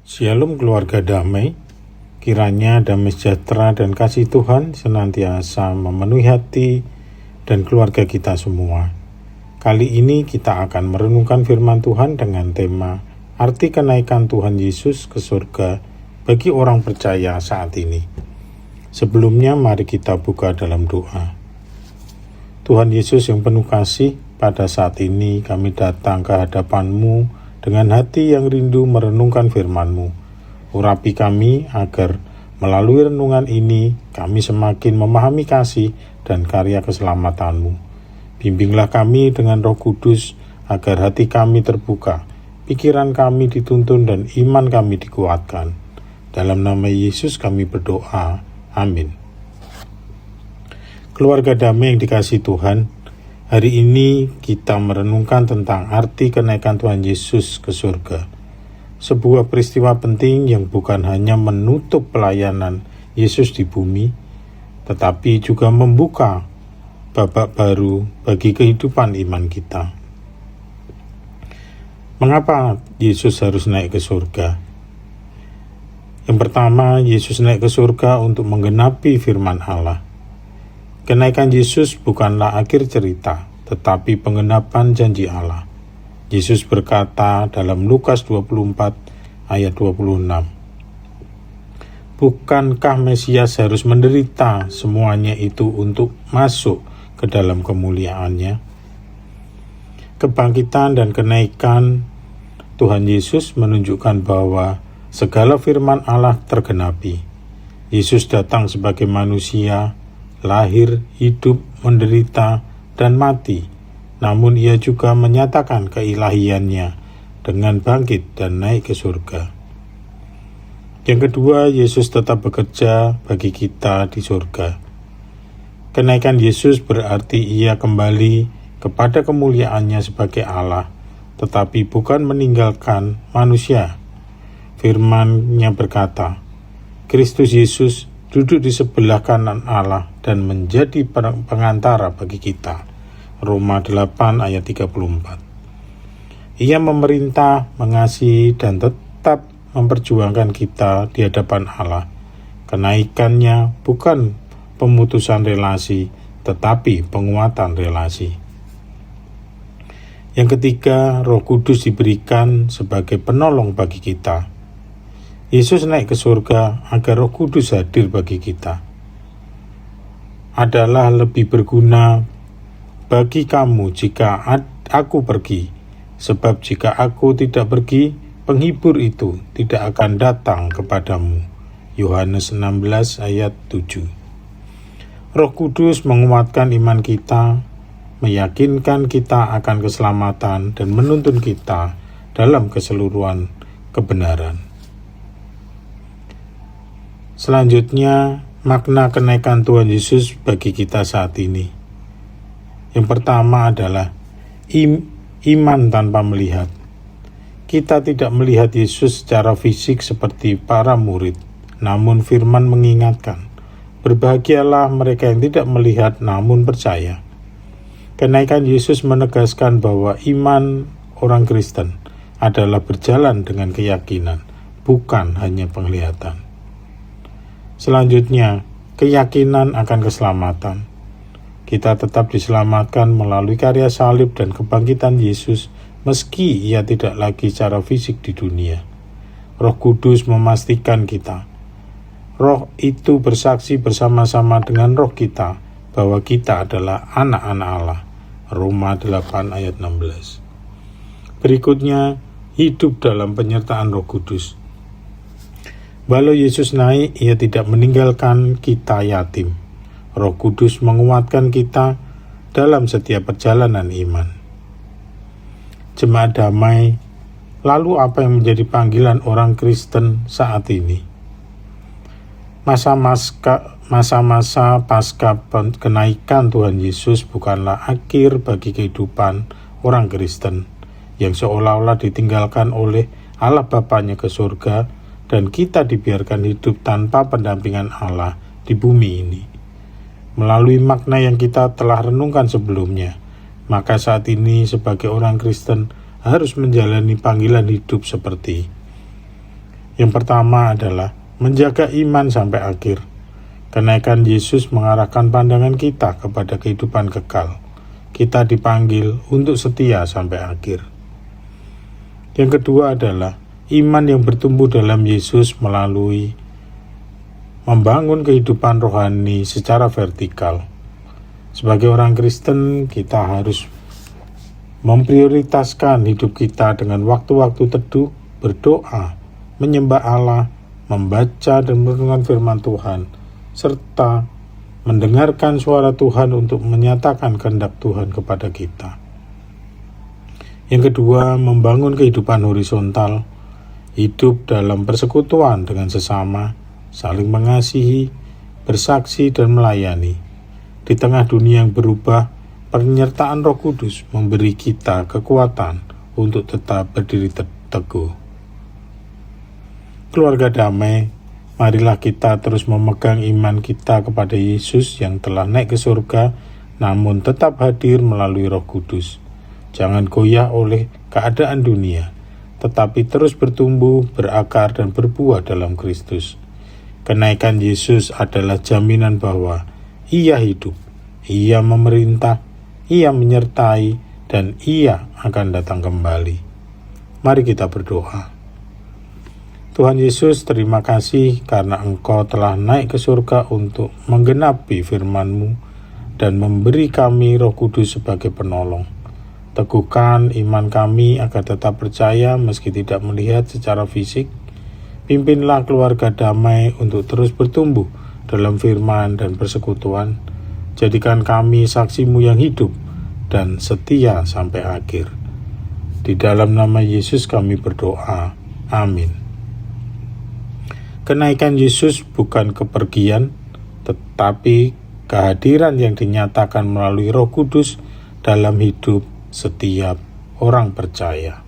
Shalom keluarga damai, kiranya damai sejahtera dan kasih Tuhan senantiasa memenuhi hati dan keluarga kita semua. Kali ini kita akan merenungkan firman Tuhan dengan tema arti kenaikan Tuhan Yesus ke surga bagi orang percaya saat ini. Sebelumnya mari kita buka dalam doa. Tuhan Yesus yang penuh kasih, pada saat ini kami datang ke hadapan-Mu dengan hati yang rindu merenungkan firman-Mu. Urapi kami agar melalui renungan ini kami semakin memahami kasih dan karya keselamatan-Mu. Bimbinglah kami dengan Roh Kudus agar hati kami terbuka, pikiran kami dituntun dan iman kami dikuatkan. Dalam nama Yesus kami berdoa. Amin. Keluarga damai yang dikasihi Tuhan, hari ini kita merenungkan tentang arti kenaikan Tuhan Yesus ke surga. Sebuah peristiwa penting yang bukan hanya menutup pelayanan Yesus di bumi, tetapi juga membuka babak baru bagi kehidupan iman kita. Mengapa Yesus harus naik ke surga? Yang pertama, Yesus naik ke surga untuk menggenapi firman Allah. Kenaikan Yesus bukanlah akhir cerita, tetapi penggenapan janji Allah. Yesus berkata dalam Lukas 24 ayat 26, "Bukankah Mesias harus menderita semuanya itu untuk masuk ke dalam kemuliaannya?" Kebangkitan dan kenaikan Tuhan Yesus menunjukkan bahwa segala firman Allah tergenapi. Yesus datang sebagai manusia, lahir, hidup, menderita, dan mati. Namun ia juga menyatakan keilahiannya dengan bangkit dan naik ke surga. Yang kedua, Yesus tetap bekerja bagi kita di surga. Kenaikan Yesus berarti ia kembali kepada kemuliaannya sebagai Allah, tetapi bukan meninggalkan manusia. Firman-Nya berkata, Kristus Yesus duduk di sebelah kanan Allah dan menjadi pengantara bagi kita. Roma 8 ayat 34. Ia memerintah, mengasihi, dan tetap memperjuangkan kita di hadapan Allah. Kenaikannya bukan pemutusan relasi, tetapi penguatan relasi. Yang ketiga, Roh Kudus diberikan sebagai penolong bagi kita. Yesus naik ke surga agar Roh Kudus hadir bagi kita. Adalah lebih berguna bagi kamu jika aku pergi, sebab jika aku tidak pergi, penghibur itu tidak akan datang kepadamu. Yohanes 16 ayat 7. Roh Kudus menguatkan iman kita, meyakinkan kita akan keselamatan dan menuntun kita dalam keseluruhan kebenaran. Selanjutnya, makna kenaikan Tuhan Yesus bagi kita saat ini. Yang pertama adalah iman tanpa melihat. Kita tidak melihat Yesus secara fisik seperti para murid, namun firman mengingatkan, berbahagialah mereka yang tidak melihat namun percaya. Kenaikan Yesus menegaskan bahwa iman orang Kristen adalah berjalan dengan keyakinan, bukan hanya penglihatan. Selanjutnya, keyakinan akan keselamatan. Kita tetap diselamatkan melalui karya salib dan kebangkitan Yesus, meski ia tidak lagi secara fisik di dunia. Roh Kudus memastikan kita. Roh itu bersaksi bersama-sama dengan roh kita bahwa kita adalah anak-anak Allah. Roma 8 ayat 16. Berikutnya, hidup dalam penyertaan Roh Kudus. Walau Yesus naik, ia tidak meninggalkan kita yatim. Roh Kudus menguatkan kita dalam setiap perjalanan iman. Jemaat damai, lalu apa yang menjadi panggilan orang Kristen saat ini? Masa-masa pasca kenaikan Tuhan Yesus bukanlah akhir bagi kehidupan orang Kristen yang seolah-olah ditinggalkan oleh Allah Bapanya ke surga dan kita dibiarkan hidup tanpa pendampingan Allah di bumi ini. Melalui makna yang kita telah renungkan sebelumnya, maka saat ini sebagai orang Kristen harus menjalani panggilan hidup seperti Yang pertama adalah menjaga iman sampai akhir. Kenaikan Yesus mengarahkan pandangan kita kepada kehidupan kekal. Kita dipanggil untuk setia sampai akhir. Yang kedua adalah iman yang bertumbuh dalam Yesus melalui membangun kehidupan rohani secara vertikal. Sebagai orang Kristen, kita harus memprioritaskan hidup kita dengan waktu-waktu teduh, berdoa, menyembah Allah, membaca dan merenungkan firman Tuhan, serta mendengarkan suara Tuhan untuk menyatakan kehendak Tuhan kepada kita. Yang kedua, membangun kehidupan horizontal, hidup dalam persekutuan dengan sesama, saling mengasihi, bersaksi dan melayani. Di tengah dunia yang berubah, penyertaan Roh Kudus memberi kita kekuatan untuk tetap berdiri teguh. Keluarga damai, marilah kita terus memegang iman kita kepada Yesus yang telah naik ke surga, namun tetap hadir melalui Roh Kudus. Jangan goyah oleh keadaan dunia, tetapi terus bertumbuh, berakar, dan berbuah dalam Kristus. Kenaikan Yesus adalah jaminan bahwa Ia hidup, Ia memerintah, Ia menyertai, dan Ia akan datang kembali. Mari kita berdoa. Tuhan Yesus, terima kasih karena Engkau telah naik ke surga untuk menggenapi firman-Mu dan memberi kami Roh Kudus sebagai penolong. Teguhkan iman kami agar tetap percaya meski tidak melihat secara fisik. Pimpinlah keluarga damai untuk terus bertumbuh dalam firman dan persekutuan. Jadikan kami saksi-Mu yang hidup dan setia sampai akhir. Di dalam nama Yesus kami berdoa. Amin. Kenaikan Yesus bukan kepergian, tetapi kehadiran yang dinyatakan melalui Roh Kudus dalam hidup setiap orang percaya.